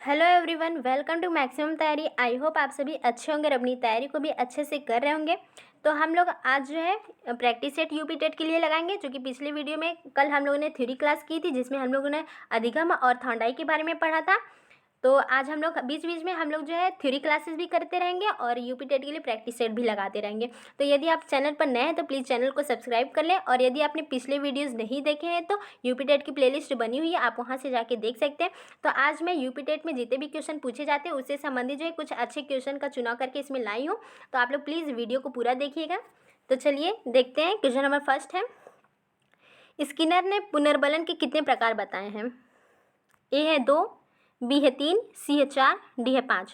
Hello everyone, welcome to maximum Taiyari. I hope आप सभी अच्छे होंगे और अपनी तैयारी को भी अच्छे से कर रहे होंगे। तो हम लोग आज जो है प्रैक्टिस सेट यूपी टेट के लिए लगाएंगे, जो कि पिछले वीडियो में कल हम लोगों ने थ्योरी क्लास की थी, जिसमें हम लोगों ने अधिगम और थॉर्नडाइक के बारे में पढ़ा था। तो आज हम लोग बीच बीच में हम लोग जो है थ्योरी क्लासेस भी करते रहेंगे और यूपी टेट के लिए प्रैक्टिस सेट भी लगाते रहेंगे। तो यदि आप चैनल पर नए हैं तो प्लीज़ चैनल को सब्सक्राइब कर लें, और यदि आपने पिछले वीडियोस नहीं देखे हैं तो यूपी टेट की प्लेलिस्ट बनी हुई है, आप वहां से जाके देख सकते हैं। तो आज मैं यूपी टेट में जितने भी क्वेश्चन पूछे जाते हैं उससे संबंधित जो है कुछ अच्छे क्वेश्चन का चुनाव करके इसमें लाई हूँ। तो आप लोग प्लीज़ वीडियो को पूरा देखिएगा। तो चलिए देखते हैं। क्वेश्चन नंबर फर्स्ट है, स्किनर ने पुनर्बलन के कितने प्रकार बताए हैं? ए है 2, बी है 3, सी है 4, डी है 5।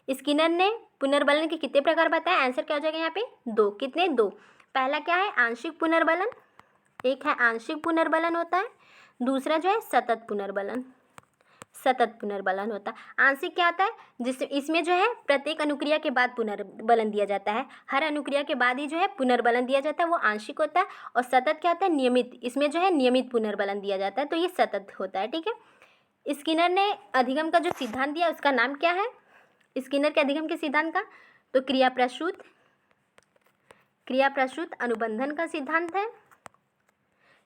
स्किनर ने पुनर्बलन के कितने प्रकार बताए? आंसर क्या हो जाएगा यहाँ पे? 2। कितने? 2। पहला क्या है? आंशिक पुनर्बलन। एक है आंशिक पुनर्बलन होता है, दूसरा जो है सतत पुनर्बलन। सतत पुनर्बलन होता है। आंशिक क्या होता है? जिससे इसमें जो है प्रत्येक अनुक्रिया के बाद पुनर्बलन दिया जाता है, हर अनुक्रिया के बाद ही जो है पुनर्बलन दिया जाता है, वो आंशिक होता है। और सतत क्या होता है? नियमित। इसमें जो है नियमित पुनर्बलन दिया जाता है, तो ये सतत होता है। ठीक है। स्किनर ने अधिगम का जो सिद्धांत दिया उसका नाम क्या है? स्किनर के अधिगम के सिद्धांत का तो क्रिया प्रसूत अनुबंधन का सिद्धांत है,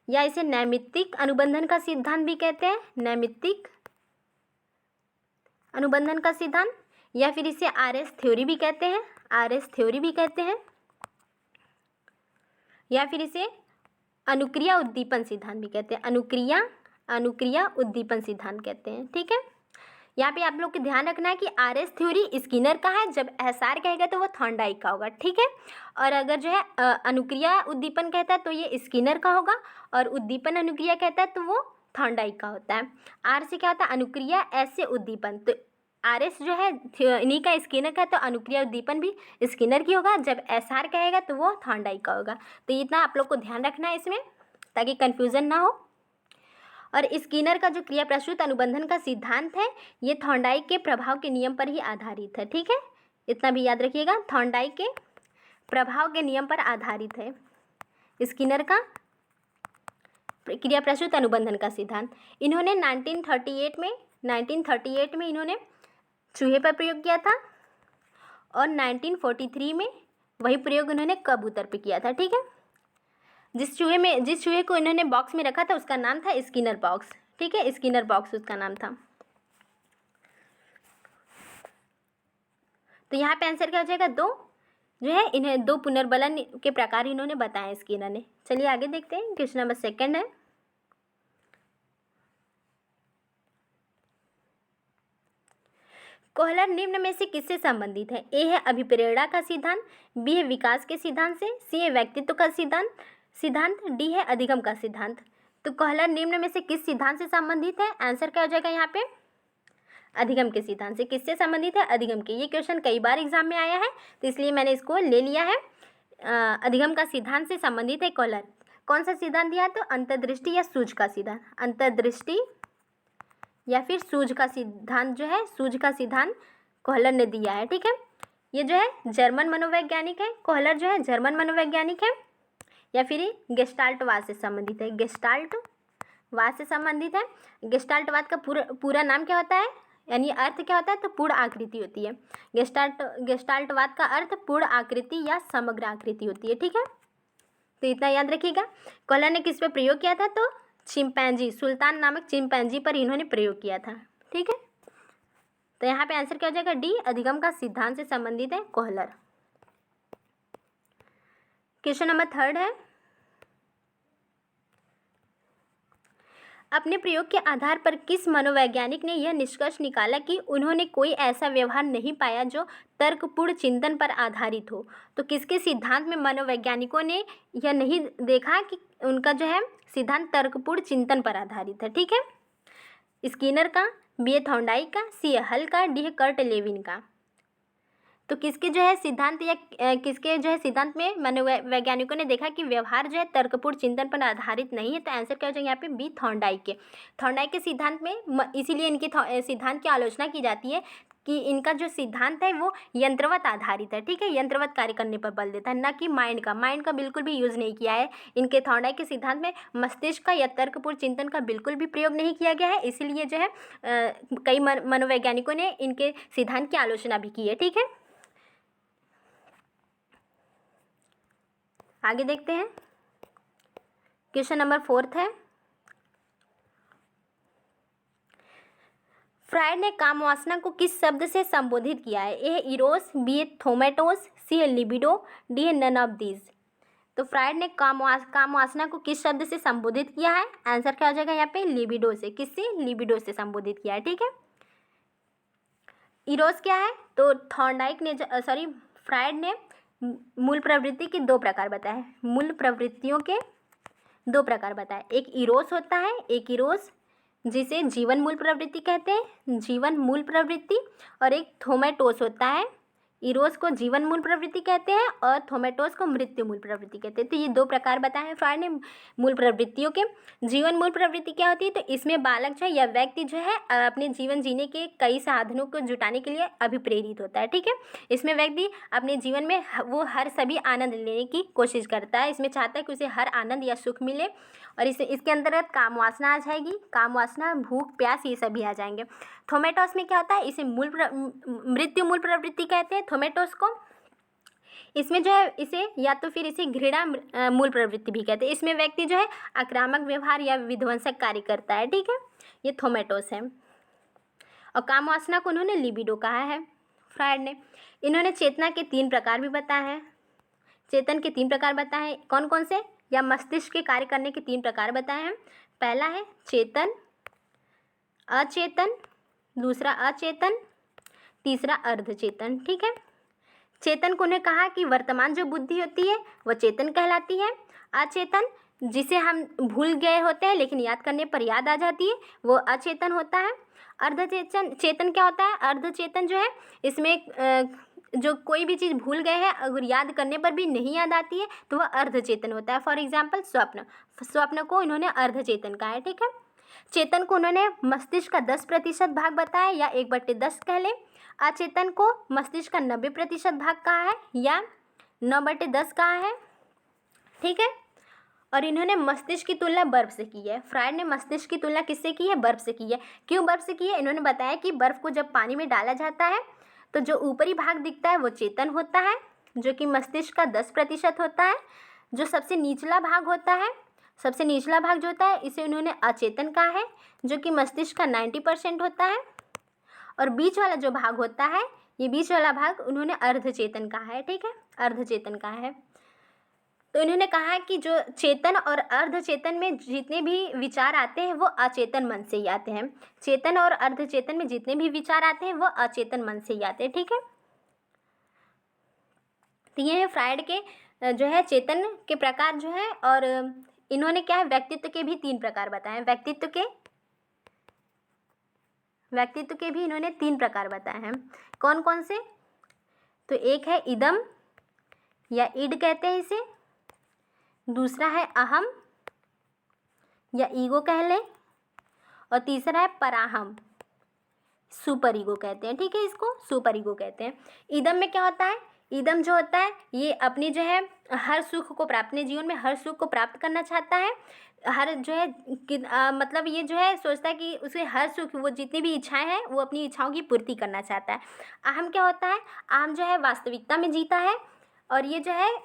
या इसे नैमित्तिक अनुबंधन का सिद्धांत भी कहते हैं। नैमित्तिक अनुबंधन का सिद्धांत, या फिर इसे आरएस थ्योरी भी कहते हैं। आरएस थ्योरी भी कहते हैं, या फिर इसे अनुक्रिया उद्दीपन सिद्धांत भी कहते हैं। अनुक्रिया उद्दीपन सिद्धांत कहते हैं। ठीक है। यहाँ पे आप लोग को ध्यान रखना है कि आरएस थ्योरी स्किनर का है, जब एसआर कहेगा तो वो थॉर्नडाइक का होगा। ठीक है। और अगर जो है अनुक्रिया उद्दीपन कहता है तो ये स्किनर का होगा, और उद्दीपन अनुक्रिया कहता है तो वो थॉर्नडाइक का होता है। आर से क्या होता है? अनुक्रिया, एस से उद्दीपन। तो आरएस जो है इन्हीं का स्किनर का है, तो अनुक्रिया उद्दीपन भी स्किनर की होगा। जब एसआर कहेगा तो वो थॉर्नडाइक का होगा। तो इतना आप लोग को ध्यान रखना है इसमें, ताकि कन्फ्यूज़न ना हो। और स्किनर का जो क्रिया प्रसूत अनुबंधन का सिद्धांत है, ये थॉर्नडाइक के प्रभाव के नियम पर ही आधारित है। ठीक है। इतना भी याद रखिएगा, थॉर्नडाइक के प्रभाव के नियम पर आधारित है स्किनर का क्रिया प्रसूत अनुबंधन का सिद्धांत। इन्होंने 1938 में इन्होंने चूहे पर प्रयोग किया था, और 1943 में वही प्रयोग उन्होंने कबूतर पे किया था। ठीक है। जिस चूहे को इन्होंने बॉक्स में रखा था उसका नाम था स्किनर बॉक्स। ठीक है। स्किनर बॉक्स उसका नाम था। तो यहाँ पे आंसर क्या हो जाएगा? 2 जो है, इन्हें 2 पुनर्बलन के प्रकार इन्होंने बताए स्किनर ने। चलिए आगे देखते हैं। क्वेश्चन नंबर सेकंड है, कोहलर निम्न में से किससे संबंधित है? ए है अभिप्रेरणा का सिद्धांत, बी है विकास के सिद्धांत से, सी है व्यक्तित्व का सिद्धांत, डी है अधिगम का सिद्धांत। तो कोहलर निम्न में से किस सिद्धांत से संबंधित है? आंसर क्या हो जाएगा यहाँ पे? अधिगम के सिद्धांत से। किससे संबंधित है? अधिगम के। ये क्वेश्चन कई बार एग्जाम में आया है, तो इसलिए मैंने इसको ले लिया है। अधिगम का सिद्धांत से संबंधित है कोहलर। कौन सा सिद्धांत दिया है? तो अंतर्दृष्टि या सूझ का सिद्धांत। अंतर्दृष्टि या फिर सूझ का सिद्धांत जो है, सूझ का सिद्धांत कोहलर ने दिया है। ठीक है। ये जो है जर्मन मनोवैज्ञानिक है। कोहलर जो है जर्मन मनोवैज्ञानिक है, या फिर ये गेस्टाल्टवाद से संबंधित है। गेस्टाल्टवाद से संबंधित है। गेस्टाल्टवाद का पूरा नाम क्या होता है, यानी अर्थ क्या होता है? तो पूर्ण आकृति होती है। गेस्टाल्टवाद का अर्थ पूर्ण आकृति या समग्र आकृति होती है। ठीक है। तो इतना याद रखिएगा। कोहलर ने किस पे प्रयोग किया था? तो चिंपैंजी, सुल्तान नामक चिंपैंजी पर इन्होंने प्रयोग किया था। ठीक है। तो यहाँ पे आंसर क्या हो जाएगा? डी, अधिगम का सिद्धांत से संबंधित है कोहलर। क्वेश्चन नंबर थर्ड है, अपने प्रयोग के आधार पर किस मनोवैज्ञानिक ने यह निष्कर्ष निकाला कि उन्होंने कोई ऐसा व्यवहार नहीं पाया जो तर्कपूर्ण चिंतन पर आधारित हो? तो किसके सिद्धांत में मनोवैज्ञानिकों ने यह नहीं देखा कि उनका जो है सिद्धांत तर्कपूर्ण चिंतन पर आधारित है? ठीक है। स्किनर का, बी है थॉर्नडाइक का, सी है हल का, डी है कर्ट लेविन का। तो किसके जो है सिद्धांत या किसके जो है सिद्धांत में मनोवैज्ञानिकों ने देखा कि व्यवहार जो है तर्कपूर्ण चिंतन पर आधारित नहीं है? तो आंसर क्या हो जाएगा यहाँ पे? बी, थॉर्नडाइक के। थॉर्नडाइक के सिद्धांत में इसीलिए इनके सिद्धांत की आलोचना की जाती है कि इनका जो सिद्धांत है वो यंत्रवत आधारित है, ठीक है, यंत्रवत कार्य करने पर बल देता है, ना कि माइंड का बिल्कुल भी यूज़ नहीं किया है। इनके थॉर्नडाइक के सिद्धांत में मस्तिष्क का या तर्कपूर्ण चिंतन का बिल्कुल भी प्रयोग नहीं किया गया है, इसीलिए जो है कई मनोवैज्ञानिकों ने इनके सिद्धांत की आलोचना भी की है, ठीक है। आगे देखते हैं, क्वेश्चन नंबर 4 है, फ्रायड ने काम वासना को किस शब्द से संबोधित किया है? A eros, B thanatos, C libido, D none of these. तो फ्रायड ने काम वासना को किस शब्द से संबोधित किया है? आंसर क्या हो जाएगा यहाँ पे? लिबिडो से। किससे? लिबिडो से संबोधित किया है, ठीक है। इरोस क्या है? तो थॉर्नडाइक ने फ्रायड ने मूल प्रवृत्ति के 2 प्रकार बताए। मूल प्रवृत्तियों के 2 प्रकार बताए। एक इरोस होता है, एक इरोस जिसे जीवन मूल प्रवृत्ति कहते हैं, जीवन मूल प्रवृत्ति, और एक थोमेटोस होता है। इरोस को जीवन मूल प्रवृत्ति कहते हैं और थोमेटोस को मृत्यु मूल प्रवृत्ति कहते हैं। तो ये 2 प्रकार बताए हैं फ्रायड ने मूल प्रवृत्तियों के। जीवन मूल प्रवृत्ति क्या होती है? तो इसमें बालक जो है या व्यक्ति जो है अपने जीवन जीने के कई साधनों को जुटाने के लिए अभिप्रेरित होता है, ठीक है। इसमें व्यक्ति अपने जीवन में वो हर सभी आनंद लेने की कोशिश करता है। इसमें चाहता है कि उसे हर आनंद या सुख मिले, और इसके अंतर्गत काम वासना आ जाएगी। काम वासना, भूख, प्यास, ये सभी आ जाएंगे। थोमेटोस में क्या होता है? इसे मृत्यु मूल प्रवृत्ति कहते हैं थोमेटोस को। इसमें जो है इसे या तो फिर इसे घृणा मूल प्रवृत्ति भी कहते हैं। इसमें व्यक्ति जो है आक्रामक व्यवहार या विध्वंसक कार्य करता है, ठीक है। ये थोमेटोस है। और काम वासना को उन्होंने लिबिडो कहा है फ्रायड ने। इन्होंने चेतना के 3 प्रकार भी बताए हैं। चेतन के 3 प्रकार बताए हैं। कौन कौन से? या मस्तिष्क के कार्य करने के 3 प्रकार बताए हैं। पहला है चेतन, अचेतन, दूसरा अचेतन, तीसरा अर्धचेतन, ठीक है। चेतन को उन्हें कहा कि वर्तमान जो बुद्धि होती है वह चेतन कहलाती है। अचेतन, जिसे हम भूल गए होते हैं लेकिन याद करने पर याद आ जाती है, वो अचेतन होता है। अर्धचेतन चेतन क्या होता है? अर्धचेतन जो है इसमें जो कोई भी चीज़ भूल गए हैं अगर याद करने पर भी नहीं याद आती है तो वह अर्धचेतन होता है। फॉर एग्जाम्पल स्वप्न को इन्होंने अर्धचेतन कहा है, ठीक है। चेतन को उन्होंने मस्तिष्क का 10% भाग बताया या 1/10 कह लें। अचेतन को मस्तिष्क का 90% भाग कहा है या 9/10 कहा है, ठीक है। और इन्होंने मस्तिष्क की तुलना बर्फ से की है। फ्रायड ने मस्तिष्क की तुलना किससे की है? बर्फ से की है। क्यों बर्फ से की है? इन्होंने बताया कि बर्फ को जब पानी में डाला जाता है तो जो ऊपरी भाग दिखता है वो चेतन होता है, जो कि मस्तिष्क का 10% होता है। जो सबसे निचला भाग होता है, सबसे निचला भाग जो होता है इसे उन्होंने अचेतन कहा है, जो कि मस्तिष्क का 90% होता है। और बीच वाला जो भाग होता है, ये बीच वाला भाग उन्होंने अर्धचेतन कहा है, ठीक है, अर्धचेतन कहा है। तो इन्होंने कहा कि जो चेतन और अर्धचेतन में जितने भी विचार आते हैं वो अचेतन मन से ही आते हैं। चेतन और अर्धचेतन में जितने भी विचार आते हैं वो अचेतन मन से ही आते हैं, ठीक है। तो ये है फ्रायड के जो है चेतन के प्रकार जो है। और इन्होंने क्या है? व्यक्तित्व के भी 3 प्रकार बताए हैं। व्यक्तित्व के भी इन्होंने 3 प्रकार बताए हैं। कौन कौन से? तो एक है इदम या इड कहते हैं इसे, दूसरा है अहम या ईगो कह लें, और तीसरा है पराहम, सुपर ईगो कहते हैं, ठीक है। इसको सुपर ईगो कहते हैं। इदम में क्या होता है? इदम जो होता है ये अपनी जो है हर सुख को प्राप्त, अपने जीवन में हर सुख को प्राप्त करना चाहता है। हर जो है मतलब ये जो है सोचता है कि उसे हर सुख, वो जितनी भी इच्छाएं हैं वो अपनी इच्छाओं की पूर्ति करना चाहता है। अहम क्या होता है? अहम जो है वास्तविकता में जीता है, और ये जो है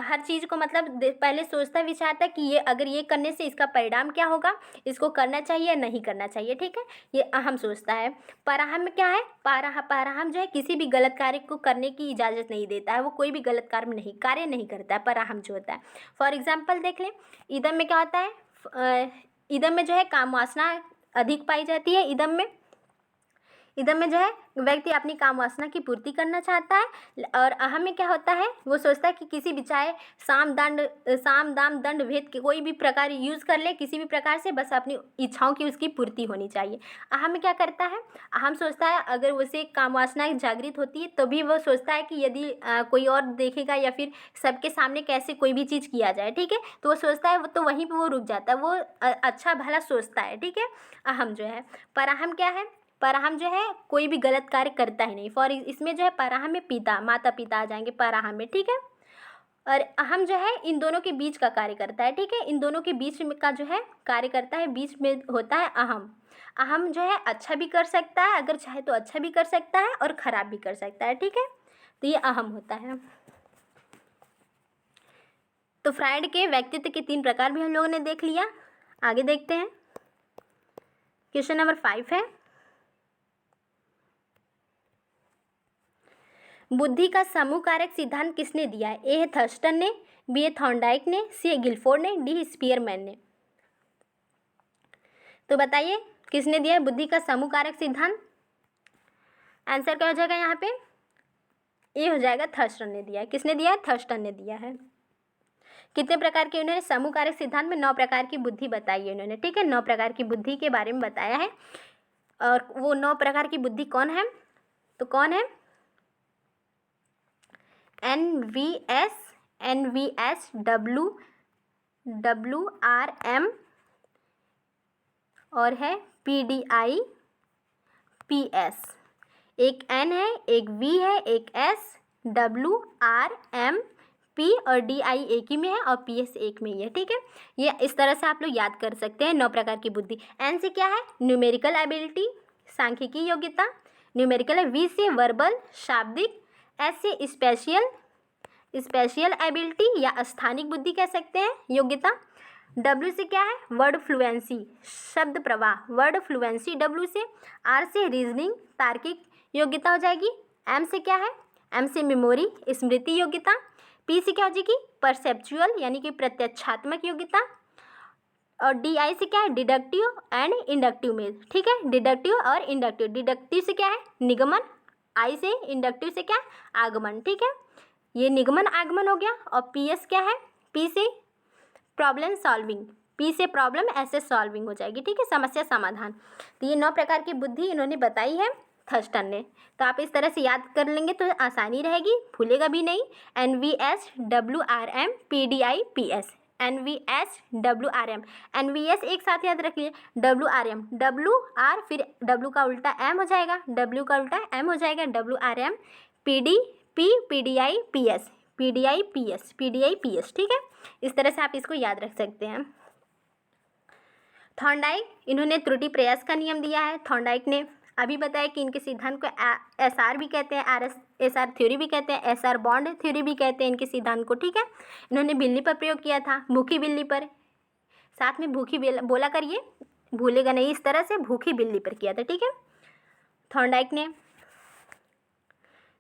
हर चीज़ को मतलब पहले सोचता विचारता कि ये अगर ये करने से इसका परिणाम क्या होगा, इसको करना चाहिए या नहीं करना चाहिए, ठीक है। ये अहम सोचता है। पराहम में क्या है? पराहम जो है किसी भी गलत कार्य को करने की इजाज़त नहीं देता है, वो कोई भी गलत कार्य नहीं करता है, पराहम जो होता है। फॉर एग्जाम्पल देख लें, इदम में क्या होता है? इदम में जो है काम वासना अधिक पाई जाती है। इदम में जो है व्यक्ति अपनी काम वासना की पूर्ति करना चाहता है। और अहम में क्या होता है? वो सोचता है कि किसी भी चाहे साम दाम दंड भेद के कोई भी प्रकार यूज़ कर ले, किसी भी प्रकार से बस अपनी इच्छाओं की उसकी पूर्ति होनी चाहिए। अहम में क्या करता है? अहम सोचता है अगर उसे काम वासना जागृत होती है तो भी वो सोचता है कि यदि कोई और देखेगा या फिर सबके सामने कैसे कोई भी चीज़ किया जाए, ठीक है, तो वो सोचता है तो वहीं पर वो रुक जाता है, वो अच्छा भला सोचता है, ठीक है, अहम जो है। पर अहम क्या है? पराहम जो है कोई भी गलत कार्य करता ही नहीं। फॉर इसमें जो है पराहम में पिता, माता पिता आ जाएंगे पराहम में, ठीक है। और अहम जो है इन दोनों के बीच का कार्य करता है, ठीक है। इन दोनों के बीच में का जो है कार्य करता है, बीच में होता है अहम। अहम जो है अच्छा भी कर सकता है, अगर चाहे तो अच्छा भी कर सकता है और ख़राब भी कर सकता है, ठीक है। तो ये अहम होता है। तो फ्रायड के व्यक्तित्व के 3 प्रकार भी हम लोगों ने देख लिया। आगे देखते हैं। क्वेश्चन नंबर 5 है, बुद्धि का समूह कारक सिद्धांत किसने दिया है? ए है थर्स्टन ने, बी है थॉर्नडाइक ने, सी है गिलफोर्ड ने, डी है स्पीयरमैन ने। तो बताइए किसने दिया है बुद्धि का समूह कारक सिद्धांत? आंसर क्या हो जाएगा यहाँ पे? ए हो जाएगा, थर्स्टन ने दिया है। किसने दिया है? थर्स्टन ने दिया है। कितने प्रकार के उन्होंने समूह कारक सिद्धांत में 9 प्रकार की बुद्धि बताई है उन्होंने, ठीक है। 9 प्रकार की बुद्धि के बारे में बताया है। और वो 9 प्रकार की बुद्धि कौन है? तो कौन है? NVS, WRM और है PDI-PS। एक N है, एक V है, एक S, WRM, P और DI एक ही में है और PS एक में ही है, ठीक है। ये इस तरह से आप लोग याद कर सकते हैं 9 प्रकार की बुद्धि। N से क्या है? न्यूमेरिकल एबिलिटी, सांख्यिकी योग्यता, न्यूमेरिकल है। V से वर्बल, शाब्दिक। S से स्पेशियल एबिलिटी या स्थानिक बुद्धि कह सकते हैं, योग्यता। W से क्या है? वर्ड फ्लुएंसी, शब्द प्रवाह, वर्ड फ्लुएंसी W से। R से रीजनिंग, तार्किक योग्यता हो जाएगी। M से क्या है? M से मेमोरी, स्मृति योग्यता। P से क्या हो जाएगी? परसेप्चुअल यानी कि प्रत्यक्षात्मक योग्यता। और DI से क्या है? डिडक्टिव एंड इंडक्टिव में, ठीक है। डिडक्टिव और इंडक्टिव। डिडक्टिव से क्या है? निगमन। I से इंडक्टिव से क्या? आगमन, ठीक है। ये निगमन आगमन हो गया। और PS क्या है? P से प्रॉब्लम सॉल्विंग, P से प्रॉब्लम ऐसे सॉल्विंग हो जाएगी, ठीक है, समस्या समाधान। तो ये 9 प्रकार की बुद्धि इन्होंने बताई है थर्स्टन ने। तो आप इस तरह से याद कर लेंगे तो आसानी रहेगी, भूलेगा भी नहीं। NVS, WRM, PDI, PS। NVS, WRM, NVS एक साथ याद रखिए। WRM, WR फिर W का उल्टा M हो जाएगा, W का उल्टा M हो जाएगा, WRM, PDI, PS, PDI, PS, ठीक है। इस तरह से आप इसको याद रख सकते हैं। थॉर्नडाइक, इन्होंने त्रुटि प्रयास का नियम दिया है। थॉर्नडाइक ने अभी बताया कि इनके सिद्धांत को SR भी कहते हैं, SR थ्योरी भी कहते हैं, SR बॉन्ड थ्योरी भी कहते हैं इनके सिद्धांत को, ठीक है। इन्होंने बिल्ली पर प्रयोग किया था, भूखी बिल्ली पर। साथ में भूखी बोला करिए, भूलेगा नहीं, इस तरह से भूखी बिल्ली पर किया था, ठीक है, थॉर्नडाइक ने।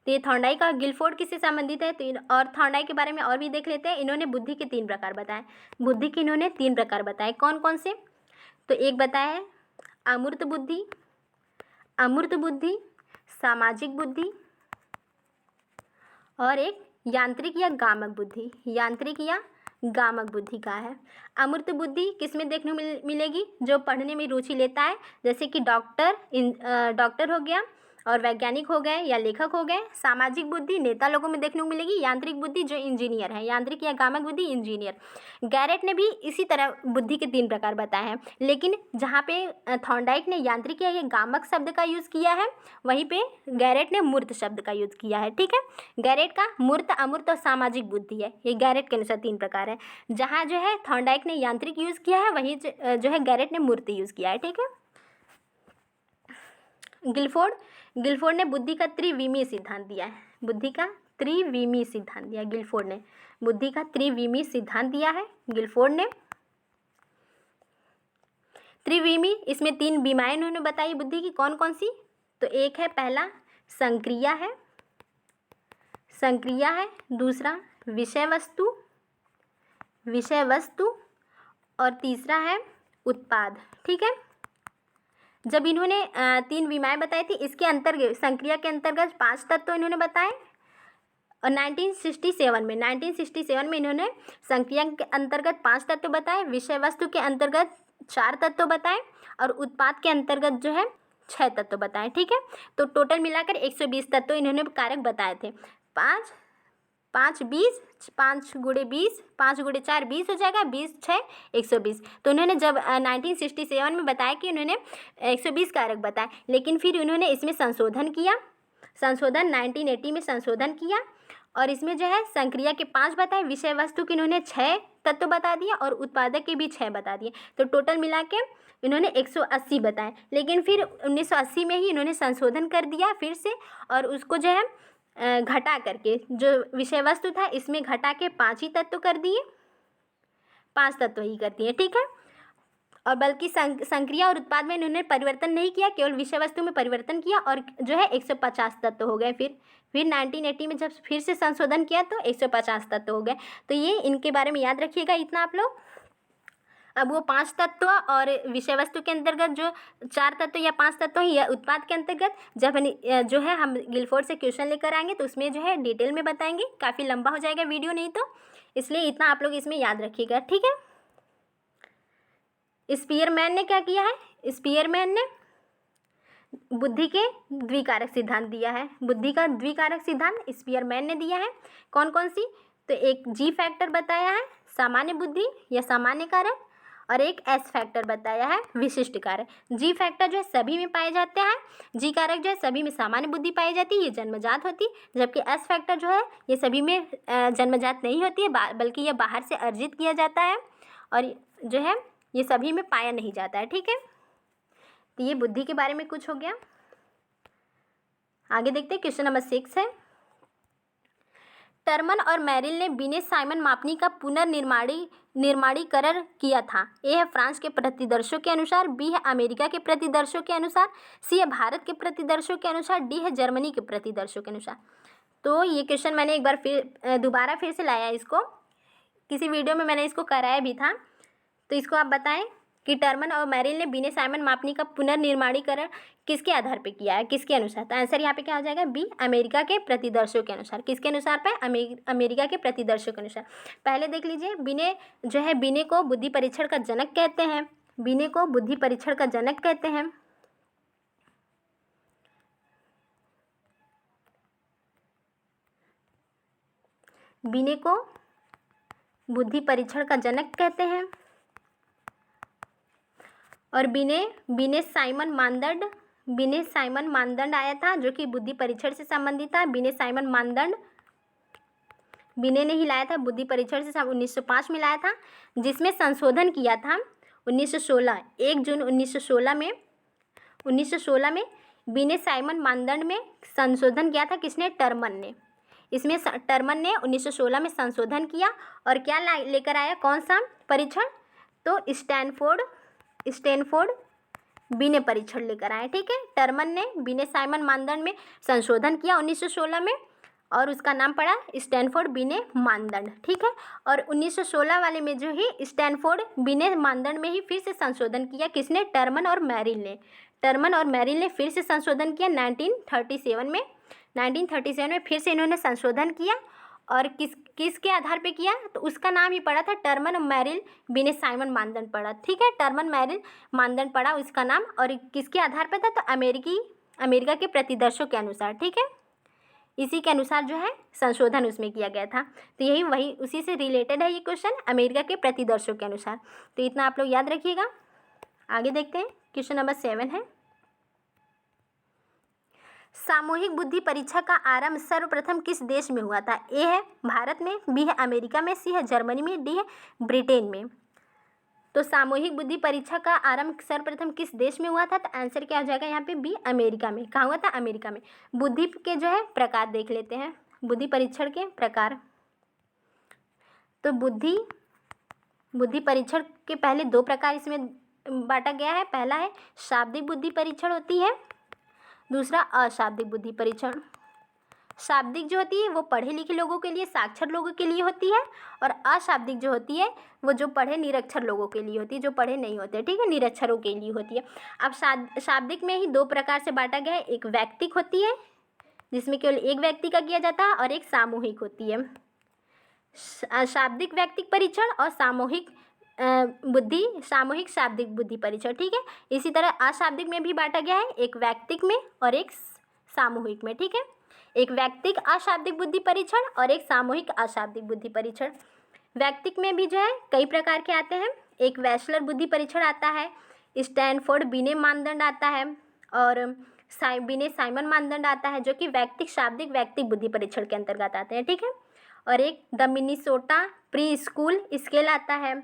तो ये थॉर्नडाइक और गिलफोर्ड किससे संबंधित है? तो और थॉर्नडाइक के बारे में और भी देख लेते हैं। इन्होंने बुद्धि के 3 प्रकार बताए। बुद्धि के इन्होंने 3 प्रकार बताए, कौन कौन से? तो एक बताया है अमूर्त बुद्धि, सामाजिक बुद्धि और एक यांत्रिक या गामक बुद्धि का है। अमूर्त बुद्धि किस में देखने को मिलेगी? जो पढ़ने में रुचि लेता है, जैसे कि डॉक्टर हो गया और वैज्ञानिक हो गए या लेखक हो गए। सामाजिक बुद्धि नेता लोगों में देखने को मिलेगी। यांत्रिक बुद्धि जो इंजीनियर है, यांत्रिक या गामक बुद्धि इंजीनियर। गैरेट ने भी इसी तरह बुद्धि के 3 प्रकार बताए हैं, लेकिन जहाँ पे थॉर्नडाइक ने यांत्रिक या गामक शब्द का यूज़ किया है, वहीं पे गैरेट ने मूर्त शब्द का यूज़ किया है, ठीक है। गैरेट का मूर्त, अमूर्त और सामाजिक बुद्धि है, ये गैरेट के अनुसार 3 प्रकार है। जहाँ जो है थॉर्नडाइक ने यांत्रिक यूज़ किया है, वहीं जो है गैरेट ने मूर्त यूज़ किया है, ठीक है। गिलफोर्ड ने बुद्धि का त्रिविमीय सिद्धांत दिया है। बुद्धि का त्रिविमीय सिद्धांत दिया गिलफोर्ड ने। बुद्धि का त्रिविमीय सिद्धांत दिया है गिलफोर्ड ने। त्रिविमीय, इसमें 3 विमाएं उन्होंने बताई बुद्धि की, कौन कौन सी? तो एक है, पहला संक्रिया है, दूसरा विषय वस्तु और तीसरा है उत्पाद, ठीक है। जब इन्होंने 3 विमाएं बताई थी, इसके अंतर्गत संक्रिया के अंतर्गत 5 तत्व इन्होंने बताए। और 1967 में इन्होंने संक्रिया के अंतर्गत 5 तत्व बताए, विषय वस्तु के अंतर्गत 4 तत्व बताए और उत्पाद के अंतर्गत जो है 6 तत्व बताए, ठीक है। तो टोटल मिलाकर 120 तत्व इन्होंने कारक बताए थे। 5 20, 5 गुणे 20, 5 गुणे 4 20 हो जाएगा, 20 6 120। तो उन्होंने जब 1967 में बताया कि उन्होंने 120 कारक बताए, लेकिन फिर उन्होंने इसमें संशोधन किया, 1980 में संशोधन किया और इसमें जो है संक्रिया के 5 बताए, विषय वस्तु के इन्होंने 6 तत्व बता दिए और उत्पादक के भी 6 बता दिए। तो टोटल मिला के इन्होंने 180 बताए। लेकिन फिर 1980 में ही इन्होंने संशोधन कर दिया फिर से, और उसको जो है घटा करके जो विषय वस्तु था इसमें घटा के 5 ही तत्व कर दिए, 5 तत्व ही कर दिए, ठीक है। और बल्कि संक्रिया और उत्पाद में इन्होंने परिवर्तन नहीं किया, केवल विषय वस्तु में परिवर्तन किया और जो है 150 तत्व हो गए। फिर 1980 में जब फिर से संशोधन किया तो 150 तत्व हो गए। तो ये इनके बारे में याद रखिएगा इतना आप लोग। अब वो 5 तत्व और विषय वस्तु के अंतर्गत जो 4 तत्व या 5 तत्व है या उत्पाद के अंतर्गत जब जो है हम गिलफोर्ड से क्वेश्चन लेकर आएंगे तो उसमें जो है डिटेल में बताएंगे, काफ़ी लंबा हो जाएगा वीडियो नहीं तो, इसलिए इतना आप लोग इसमें याद रखिएगा, ठीक है। स्पीयरमैन ने क्या किया है, स्पीयरमैन ने बुद्धि के द्विकारक सिद्धांत दिया है, बुद्धि का द्विकारक सिद्धांत स्पीयरमैन ने दिया है। कौन कौन सी, तो एक जी फैक्टर बताया है सामान्य बुद्धि या सामान्य कारक, और एक एस फैक्टर बताया है विशिष्ट कारक। जी फैक्टर जो है सभी में पाए जाते हैं, जी कारक जो है सभी में सामान्य बुद्धि पाई जाती है, ये जन्मजात होती, जबकि एस फैक्टर जो है ये सभी में जन्मजात नहीं होती है, बल्कि यह बाहर से अर्जित किया जाता है और जो है ये सभी में पाया नहीं जाता है, ठीक है। तो ये बुद्धि के बारे में कुछ हो गया। आगे देखते हैं, क्वेश्चन नंबर 6 है, टर्मन और मेरिल ने बिने साइमन मापनी का पुनर्निर्माणीकरण किया था। ए है फ्रांस के प्रतिदर्शों के अनुसार, बी है अमेरिका के प्रतिदर्शों के अनुसार, सी है भारत के प्रतिदर्शों के अनुसार, डी है जर्मनी के प्रतिदर्शों के अनुसार। तो ये क्वेश्चन मैंने एक बार दोबारा फिर से लाया, इसको किसी वीडियो में मैंने इसको कराया भी था। तो इसको आप बताएं कि टर्मन और मेरिल ने बिने साइमन मापनी का पुनर्निर्माणीकरण किसके आधार पे किया है, किसके अनुसार। तो आंसर यहाँ पे क्या हो जाएगा, बी अमेरिका के प्रतिदर्शों के अनुसार। किसके अनुसार पे, अमेरिका के प्रतिदर्शों के अनुसार। पहले देख लीजिए, बिने जो है, बिने को बुद्धि परीक्षण का जनक कहते हैं, बिने को बुद्धि परीक्षण का जनक कहते हैं। बिने को बुद्धि परीक्षण का जनक कहते हैं। और बिने साइमन मानदंड आया था जो कि बुद्धि परीक्षण से संबंधित था। बिने साइमन मानदंड बिने ने ही लाया था, बुद्धि परीक्षण से 1905 में लाया था, जिसमें संशोधन किया था 1916, 1 जून 1916 में बिने साइमन मानदंड में संशोधन किया था। किसने, टर्मन ने। इसमें टर्मन ने 1916 में संशोधन किया और क्या लेकर आया, कौन सा परीक्षण, तो स्टैनफोर्ड बिने परीक्षण लेकर आए, ठीक है। टर्मन ने बिने साइमन मानदंड में संशोधन किया 1916 में और उसका नाम पड़ा स्टैनफोर्ड बिने मानदंड, ठीक है। और 1916 वाले में जो ही स्टैनफोर्ड बिने मानदंड में ही फिर से संशोधन किया, किसने, टर्मन और मेरिल ने। टर्मन और मेरिल ने फिर से संशोधन किया 1937 में। 1937 में फिर से इन्होंने संशोधन किया और किसके आधार पे किया, तो उसका नाम ही पड़ा था टर्मन मेरिल बिने साइमन मानदंड पड़ा, ठीक है। टर्मन मेरिल मानदंड पड़ा उसका नाम, और किसके आधार पे था, तो अमेरिका के प्रतिदर्शों के अनुसार, ठीक है। इसी के अनुसार जो है संशोधन उसमें किया गया था। तो यही वही उसी से रिलेटेड है ये क्वेश्चन, अमेरिका के प्रतिदर्शों के अनुसार। तो इतना आप लोग याद रखिएगा। आगे देखते हैं, क्वेश्चन नंबर 7 है, सामूहिक बुद्धि परीक्षा का आरंभ सर्वप्रथम किस देश में हुआ था। ए है भारत में, बी है अमेरिका में, सी है जर्मनी में, डी है ब्रिटेन में। तो सामूहिक बुद्धि परीक्षा का आरंभ सर्वप्रथम किस देश में हुआ था, तो आंसर क्या हो जाएगा यहाँ पे, बी अमेरिका में। कहाँ हुआ था, अमेरिका में। बुद्धि के जो है प्रकार देख लेते हैं, बुद्धि परीक्षण के प्रकार। तो बुद्धि परीक्षण के पहले 2 प्रकार इसमें बांटा गया है। पहला है शाब्दिक बुद्धि परीक्षण होती है, दूसरा अशाब्दिक बुद्धि परीक्षण। शाब्दिक जो होती है वो पढ़े लिखे लोगों के लिए, साक्षर लोगों के लिए होती है, और अशाब्दिक जो होती है वो जो पढ़े निरक्षर लोगों के लिए होती है, जो पढ़े नहीं होते, ठीक है, निरक्षरों के लिए होती है। अब शाब्दिक में ही 2 प्रकार से बांटा गया है, एक वैयक्तिक होती है जिसमें केवल एक व्यक्ति का किया जाता है, और एक सामूहिक होती है। शाब्दिक वैयक्तिक परीक्षण और सामूहिक शाब्दिक बुद्धि परीक्षण, ठीक है। इसी तरह अशाब्दिक में भी बांटा गया है, एक वैयक्तिक में और एक सामूहिक में, ठीक है। एक वैयक्तिक अशाब्दिक बुद्धि परीक्षण और एक सामूहिक अशाब्दिक बुद्धि परीक्षण। वैयक्तिक में भी जो है कई प्रकार के आते हैं। एक वेशलर बुद्धि परीक्षण आता है, स्टैनफोर्ड बिने मानदंड आता है और बिने साइमन मानदंड आता है, जो कि वैयक्तिक शाब्दिक वैयक्तिक बुद्धि परीक्षण के अंतर्गत आते हैं। ठीक है। और एक the Minnesota pre school scale आता है,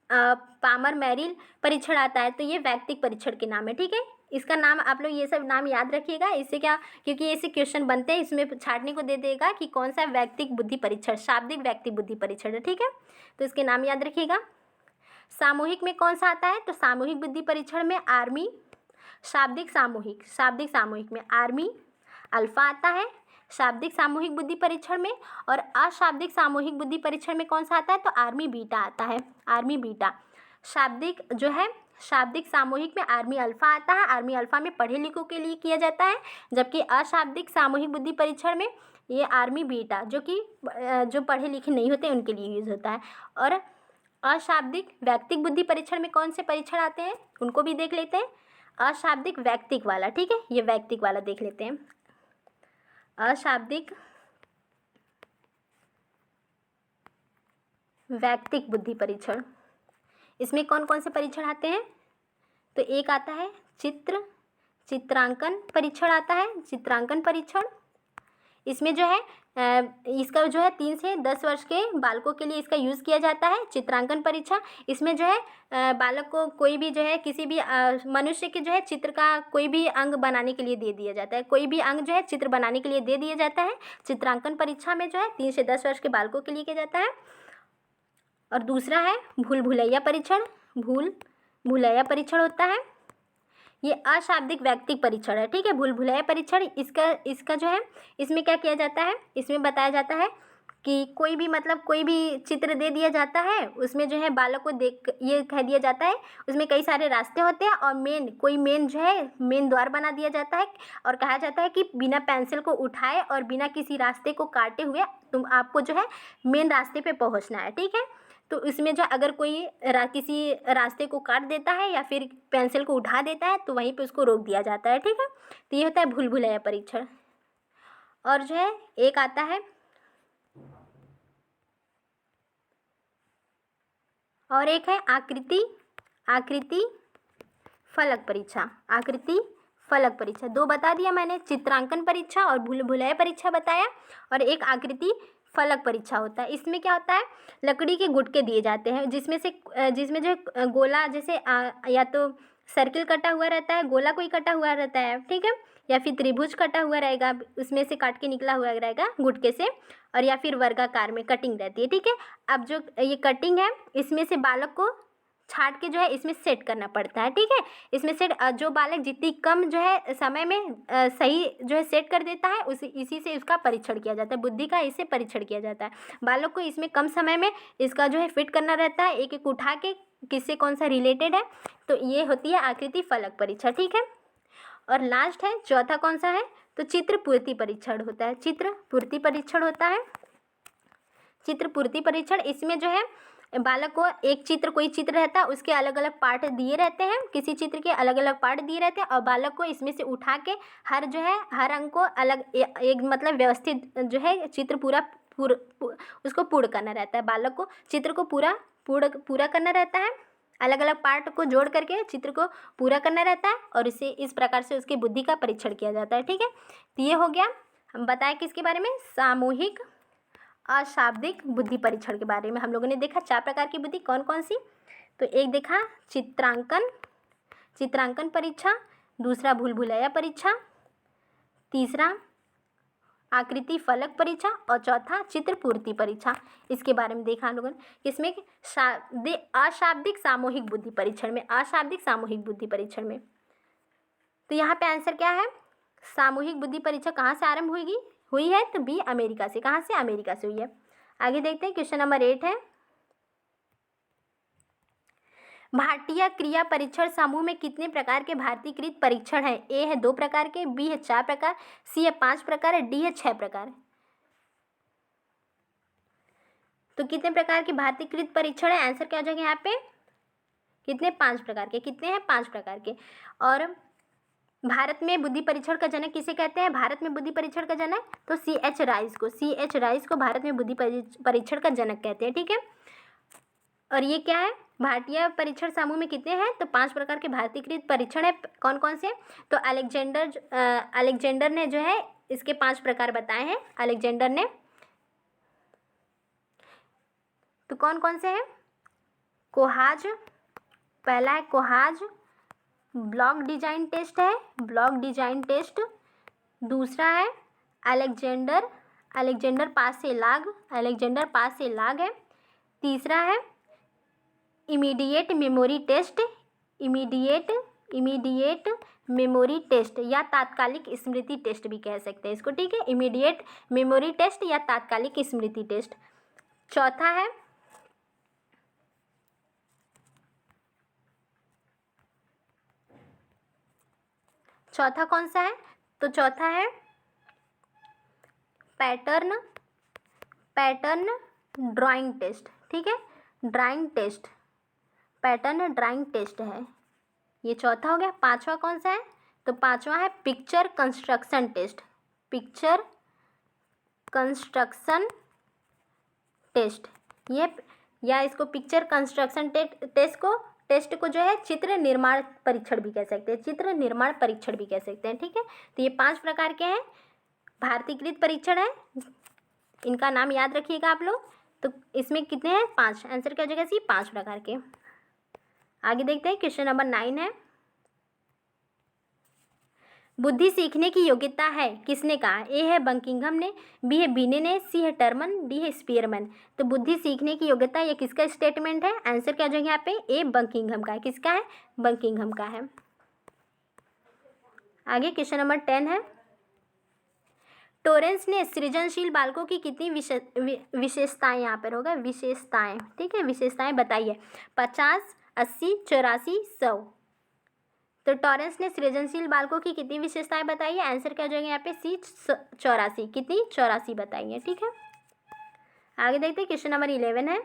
पामर मैरिल परीक्षण आता है। तो ये वैयक्तिक परीक्षण के नाम है। ठीक है। इसका नाम आप लोग ये सब नाम याद रखिएगा। इससे क्या, क्योंकि ऐसे क्वेश्चन बनते हैं, इसमें छाटने को दे देगा कि कौन सा वैयक्तिक बुद्धि परीक्षण, शाब्दिक वैयक्तिक बुद्धि परीक्षण है। ठीक है। तो इसके नाम याद रखिएगा। सामूहिक में कौन सा आता है? तो सामूहिक बुद्धि परीक्षण में आर्मी, शाब्दिक सामूहिक में आर्मी अल्फा आता है शाब्दिक सामूहिक बुद्धि परीक्षण में। और अशाब्दिक सामूहिक बुद्धि परीक्षण में कौन सा आता है? तो आर्मी बीटा आता है, आर्मी बीटा। शाब्दिक जो है, शाब्दिक सामूहिक में आर्मी अल्फा आता है। आर्मी अल्फा में पढ़े लिखों के लिए किया जाता है, जबकि अशाब्दिक सामूहिक बुद्धि परीक्षण में ये आर्मी बीटा, जो कि जो पढ़े लिखे नहीं होते उनके लिए यूज होता है। और अशाब्दिक वैयक्तिक बुद्धि परीक्षण में कौन से परीक्षण आते हैं उनको भी देख लेते हैं। अशाब्दिक वैयक्तिक वाला, ठीक है, ये वैयक्तिक वाला देख लेते हैं। अशाब्दिक वैयक्तिक बुद्धि परीक्षण, इसमें कौन कौन से परीक्षण आते हैं? तो एक आता है चित्रांकन परीक्षण आता है, चित्रांकन परीक्षण। इसमें जो है इसका जो है 3 से 10 वर्ष के बालकों के लिए इसका यूज़ किया जाता है, चित्रांकन परीक्षा। इसमें जो है बालक को कोई भी जो है किसी भी मनुष्य के जो है चित्र का कोई भी अंग बनाने के लिए दे दिया जाता है, कोई भी अंग जो है चित्र बनाने के लिए दे दिया जाता है। चित्रांकन परीक्षा में जो है 3 से 10 वर्ष के बालकों के लिए किया जाता है। और दूसरा है भूल भुलैया परीक्षण, भूल भुलैया परीक्षण होता है, ये अशाब्दिक वैयक्तिक परीक्षण है। ठीक है। भूल भुलैया परीक्षण, इसका जो है, इसमें क्या किया जाता है, इसमें बताया जाता है कि कोई भी मतलब कोई भी चित्र दे दिया जाता है, उसमें जो है बालक को देख ये कह दिया जाता है, उसमें कई सारे रास्ते होते हैं और मेन जो है मेन द्वार बना दिया जाता है और कहा जाता है कि बिना पेंसिल को उठाए और बिना किसी रास्ते को काटे हुए आपको जो है मेन रास्ते पे पहुंचना है। ठीक है। तो इसमें जो अगर कोई किसी रास्ते को काट देता है या फिर पेंसिल को उठा देता है तो वहीं पे उसको रोक दिया जाता है। ठीक है। तो ये होता है भूल भुलैया परीक्षण। और जो है एक आता है और एक है आकृति फलक परीक्षा, आकृति फलक परीक्षा। 2 बता दिया मैंने, चित्रांकन परीक्षा और भूल भुलैया परीक्षा बताया। और एक आकृति फलक परीक्षा होता है। इसमें क्या होता है, लकड़ी के गुटके दिए जाते हैं जिसमें जो गोला जैसे या तो सर्किल कटा हुआ रहता है, गोला कोई कटा हुआ रहता है, ठीक है, या फिर त्रिभुज कटा हुआ रहेगा, उसमें से काट के निकला हुआ रहेगा गुटके से, और या फिर वर्गाकार में कटिंग रहती है। ठीक है। अब जो ये कटिंग है, इसमें से बालक को छाट के जो है इसमें सेट करना पड़ता है। ठीक है। इसमें सेट जो बालक जितनी कम जो है समय में सही जो है सेट कर देता है इसी से इसका परीक्षण किया जाता है, बुद्धि का इससे परीक्षण किया जाता है। बालक को इसमें कम समय में इसका जो है फिट करना रहता है, एक एक उठा के किससे कौन सा रिलेटेड है। तो ये होती है आकृति फलक परीक्षा। ठीक है। और लास्ट है चौथा कौन सा है, तो चित्र पूर्ति परीक्षण होता है, चित्र पूर्ति परीक्षण होता है, चित्र पूर्ति परीक्षण। इसमें जो है बालक को एक चित्र, कोई चित्र रहता है, उसके अलग अलग पार्ट दिए रहते हैं, किसी चित्र के अलग अलग पार्ट दिए रहते हैं और बालक को इसमें से उठा के हर अंग को अलग एक मतलब व्यवस्थित जो है चित्र उसको पूर्ण करना रहता है। बालक को चित्र को पूरा करना रहता है, अलग अलग पार्ट को जोड़ करके चित्र को पूरा करना रहता है और इस प्रकार से उसकी बुद्धि का परीक्षण किया जाता है। ठीक है। तो ये हो गया, हम बताएं किसके बारे में, सामूहिक अशाब्दिक बुद्धि परीक्षण के बारे में। हम लोगों ने देखा 4 प्रकार की बुद्धि कौन कौन सी, तो एक देखा चित्रांकन परीक्षा, दूसरा भूल भुलैया परीक्षा, तीसरा आकृति फलक परीक्षा और चौथा चित्र पूर्ति परीक्षा। इसके बारे में देखा हम लोगों ने। इसमें अशाब्दिक सामूहिक बुद्धि परीक्षण में, अशाब्दिक सामूहिक बुद्धि परीक्षण में, तो यहाँ पे आंसर क्या है, सामूहिक बुद्धि परीक्षा कहाँ से आरंभ हुई है, तो बी अमेरिका से। कहाँ से, अमेरिका से हुई है। आगे देखते हैं, क्वेश्चन नंबर 8 है, भारतीय क्रिया परीक्षण समूह में कितने प्रकार के भारतीयकृत परीक्षण हैं? ए है 2 प्रकार के, बी है 4 प्रकार, सी है 5 प्रकार, डी है 6 प्रकार। तो कितने प्रकार के भारतीयकृत परीक्षण है, आंसर क्या हो जाएगा यहाँ पे, कितने, 5 प्रकार के। कितने हैं, 5 प्रकार के। और भारत में बुद्धि परीक्षण का जनक किसे कहते हैं? भारत में बुद्धि परीक्षण का जनक तो C.H. राइस को भारत में बुद्धि परीक्षण का जनक कहते हैं। ठीक है। और ये क्या है? भारतीय परीक्षण समूह में कितने हैं? तो 5 प्रकार के भारतीयकृत परीक्षण है। कौन कौन से? तो अलेक्जेंडर ने जो है इसके 5 प्रकार बताए हैं अलेक्जेंडर ने। तो कौन कौन से हैं? कोहाज, पहला है कोहाज, ब्लॉक डिजाइन टेस्ट है, ब्लॉक डिजाइन टेस्ट। दूसरा है अलेक्जेंडर पास से लाग है। तीसरा है इमीडिएट मेमोरी टेस्ट या तात्कालिक स्मृति टेस्ट भी कह सकते हैं इसको। ठीक है, इमीडिएट मेमोरी टेस्ट या तात्कालिक स्मृति टेस्ट। चौथा कौन सा है? तो चौथा है पैटर्न ड्राइंग टेस्ट। ठीक है, drawing test, pattern drawing test है, ये चौथा हो गया। 5वां कौन सा है? तो 5वां है पिक्चर कंस्ट्रक्शन टेस्ट। ये या इसको पिक्चर कंस्ट्रक्शन टेस्ट को जो है चित्र निर्माण परीक्षण भी कह सकते हैं। ठीक है, तो ये 5 प्रकार के हैं, भारतीयकृत परीक्षण है, इनका नाम याद रखिएगा आप लोग। तो इसमें कितने हैं? 5। आंसर क्या हो जाएगा? सी, 5 प्रकार के। आगे देखते हैं, क्वेश्चन नंबर 9 है, बुद्धि सीखने की योग्यता है, किसने कहा? ए है बंकिंघम ने, बी है बीने ने, सी है टर्मन, डी है स्पीयरमैन। तो बुद्धि सीखने की योग्यता ये किसका स्टेटमेंट है? आंसर क्या हो जाएगा यहाँ पे? ए बंकिंघम का है। किसका है? बंकिंघम का है। आगे क्वेश्चन नंबर 10 है, टोरेंस ने सृजनशील बालकों की कितनी विशेषताएं, यहाँ पर होगा विशेषताएं। ठीक है, विशेषताएं बताइए। 50, 80, 84, 100। तो टॉरेंस ने सृजनशील बालकों की कितनी विशेषताएं बताई है? आंसर क्या हो जाएगा यहाँ पे? सी, 84। कितनी? 84 बताइए। ठीक है, आगे देखते हैं, क्वेश्चन नंबर 11 है,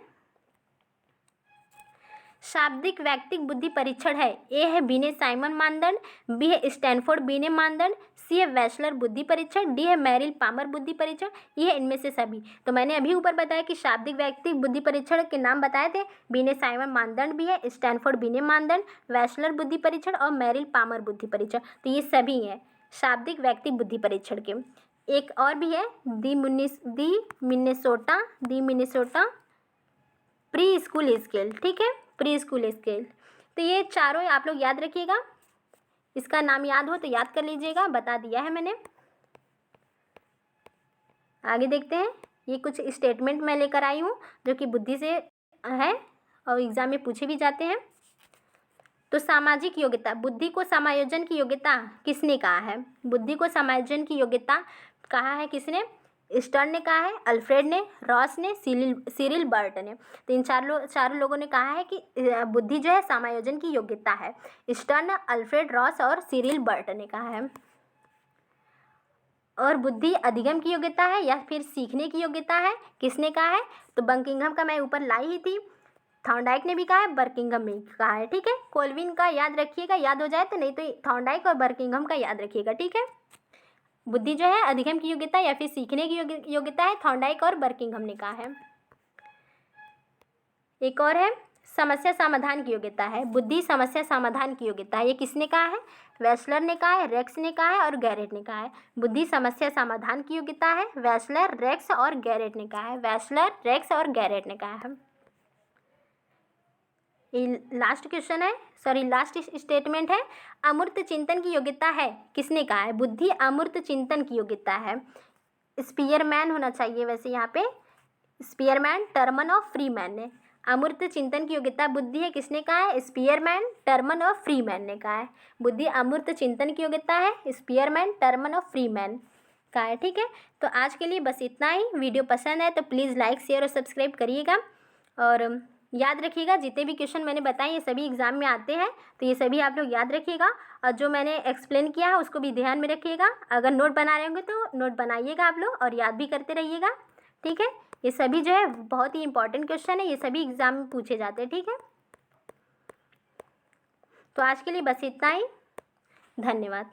शाब्दिक व्यक्तिक बुद्धि परीक्षण है। ए है बीने साइमन मानदंड, बी है स्टैनफोर्ड बीने मानदंड, सी है वैशलर बुद्धि परीक्षण, डी है मैरिल पामर बुद्धि परीक्षण, ये है इनमें से सभी। तो मैंने अभी ऊपर बताया कि शाब्दिक व्यक्तिक बुद्धि परीक्षण के नाम बताए थे, बीने साइमन मानदंड भी है, स्टैनफोर्ड बीने मानदंड, वैशलर बुद्धि परीक्षण और मैरिल पामर बुद्धि परीक्षण। तो ये सभी हैं शाब्दिक व्यक्तिक बुद्धि परीक्षण के। एक और भी है दी मिनेसोटा प्री स्कूल स्केल। ठीक है, प्री स्कूल स्केल। तो ये चारों आप लोग याद रखिएगा, इसका नाम याद हो तो याद कर लीजिएगा, बता दिया है मैंने। आगे देखते हैं, ये कुछ स्टेटमेंट मैं लेकर आई हूँ जो कि बुद्धि से है और एग्जाम में पूछे भी जाते हैं। तो सामाजिक योग्यता, बुद्धि को समायोजन की योग्यता किसने कहा है? बुद्धि को समायोजन की योग्यता कहा है किसने? स्टर्न ने कहा है, अल्फ्रेड ने, रॉस ने, सिरिल बर्ट ने। तो इन चारों लोगों ने कहा है कि बुद्धि जो है समायोजन की योग्यता है। स्टर्न, अल्फ्रेड, रॉस और सिरिल बर्ट ने कहा है। और बुद्धि अधिगम की योग्यता है या फिर सीखने की योग्यता है, किसने कहा है? तो बंकिंघम का मैं ऊपर लाई ही थी, थॉर्नडाइक ने भी कहा है, बर्किंघम ने भी कहा है। ठीक है, कोलविन का याद रखिएगा, याद हो जाए तो, नहीं तो थॉर्नडाइक और बर्किंघम का याद रखिएगा। ठीक है, बुद्धि जो है अधिगम की योग्यता या फिर सीखने की योग्यता है, थॉर्नडाइक और बर्किंघम ने कहा है। एक और है समस्या समाधान की योग्यता है, बुद्धि समस्या समाधान की योग्यता है, ये किसने कहा है? वैशलर ने कहा है, रेक्स ने कहा है और गैरेट ने कहा है। बुद्धि समस्या समाधान की योग्यता है, वैशलर, रेक्स और गैरेट ने कहा है। वैशलर, रेक्स और गैरेट ने कहा है। लास्ट क्वेश्चन है, लास्ट स्टेटमेंट है, अमूर्त चिंतन की योग्यता है, किसने कहा है? बुद्धि अमूर्त चिंतन की योग्यता है, स्पीयरमैन होना चाहिए वैसे यहाँ पे, स्पीयरमैन, टर्मन और फ्रीमैन ने। अमूर्त चिंतन की योग्यता बुद्धि है, किसने कहा है? स्पीयरमैन, टर्मन और फ्रीमैन ने कहा है। बुद्धि अमूर्त चिंतन की योग्यता है, स्पीयरमैन, टर्मन और फ्रीमैन का है। ठीक है, तो आज के लिए बस इतना ही। वीडियो पसंद है तो प्लीज़ लाइक, शेयर और सब्सक्राइब करिएगा। और याद रखिएगा, जितने भी क्वेश्चन मैंने बताए ये सभी एग्जाम में आते हैं, तो ये सभी आप लोग याद रखिएगा। और जो मैंने एक्सप्लेन किया है उसको भी ध्यान में रखिएगा। अगर नोट बना रहे होंगे तो नोट बनाइएगा आप लोग और याद भी करते रहिएगा। ठीक है, ये सभी जो है बहुत ही इंपॉर्टेंट क्वेश्चन है, ये सभी एग्जाम में पूछे जाते हैं। ठीक है, तो आज के लिए बस इतना ही, धन्यवाद।